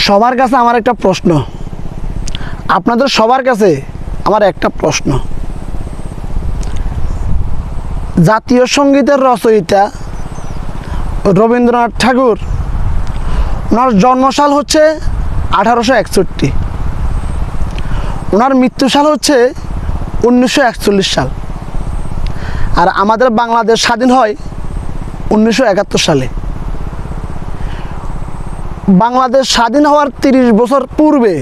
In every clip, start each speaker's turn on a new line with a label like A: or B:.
A: সবার কাছে আমার একটা প্রশ্ন, আপনাদের সবার কাছে আমার একটা প্রশ্ন। জাতীয় সঙ্গীতের রচয়িতা রবীন্দ্রনাথ ঠাকুর, ওনার জন্মসাল হচ্ছে 1861, ওনার মৃত্যুসাল হচ্ছে 1941 সাল, আর আমাদের বাংলাদেশ স্বাধীন হয় 1971 সালে। বাংলাদেশ স্বাধীন হওয়ার 30 বছর পূর্বে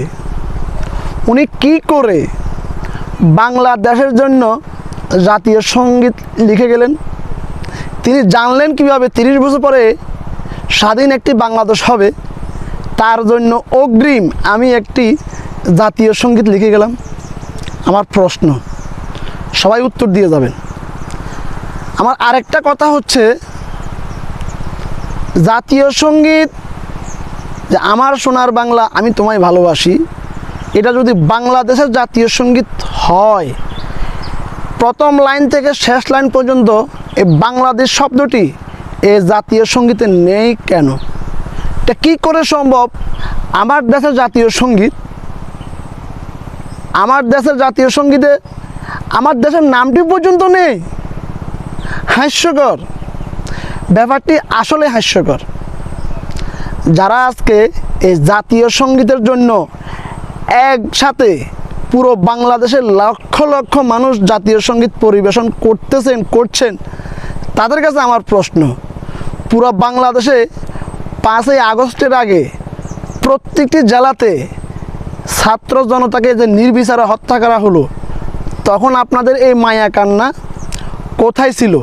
A: উনি কি করে বাংলাদেশের জন্য জাতীয় সঙ্গীত লিখে গেলেন? তিনি জানলেন কিভাবে 30 বছর পরে স্বাধীন একটি বাংলাদেশ হবে, তার জন্য অগ্রিম আমি একটি জাতীয় সঙ্গীত লিখে গেলাম? আমার প্রশ্ন, সবাই উত্তর দিয়ে যাবেন। আমার আরেকটা কথা হচ্ছে, জাতীয় সঙ্গীত যে আমার সোনার বাংলা আমি তোমায় ভালোবাসি, এটা যদি বাংলাদেশের জাতীয় সঙ্গীত হয়, প্রথম লাইন থেকে শেষ লাইন পর্যন্ত এই বাংলাদেশ শব্দটি এই জাতীয় সঙ্গীতে নেই কেন? এটা কী করে সম্ভব? আমার দেশের জাতীয় সঙ্গীত, আমার দেশের জাতীয় সঙ্গীতে আমার দেশের নামটি পর্যন্ত নেই। হাস্যকর, ব্যাপারটি আসলে হাস্যকর। যারা আজকে এই জাতীয় সঙ্গীতের জন্য একসাথে পুরো বাংলাদেশের লক্ষ লক্ষ মানুষ জাতীয় সঙ্গীত পরিবেশন করছেন, তাদের কাছে আমার প্রশ্ন, পুরো বাংলাদেশে 5ই আগস্টের আগে প্রত্যেকটি জেলাতে ছাত্র জনতাকে যে নির্বিচারে হত্যা করা হলো, তখন আপনাদের এই মায়া কান্না কোথায় ছিল?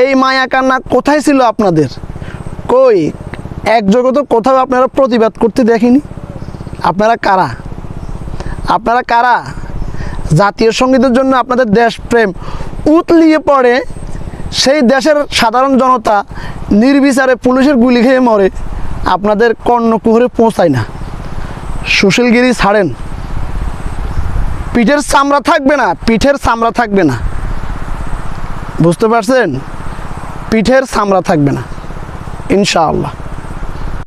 A: এই মায়া কান্না কোথায় ছিল আপনাদের? কই এক জগতে কোথাও আপনারা প্রতিবাদ করতে দেখিনি? আপনারা কারা? আপনারা কারা? জাতীয় সঙ্গীতের জন্য আপনাদের দেশপ্রেম উতলিয়ে পড়ে, সেই দেশের সাধারণ জনতা নির্বিচারে পুলিশের গুলি খেয়ে মরে, আপনাদের কর্ণকুহরে পৌঁছায় না। সুশীলগিরি ছাড়েন, পিঠের চামড়া থাকবে না, পিঠের চামড়া থাকবে না, বুঝতে পারছেন? পিঠের চামড়া থাকবে না ইনশাআল্লাহ।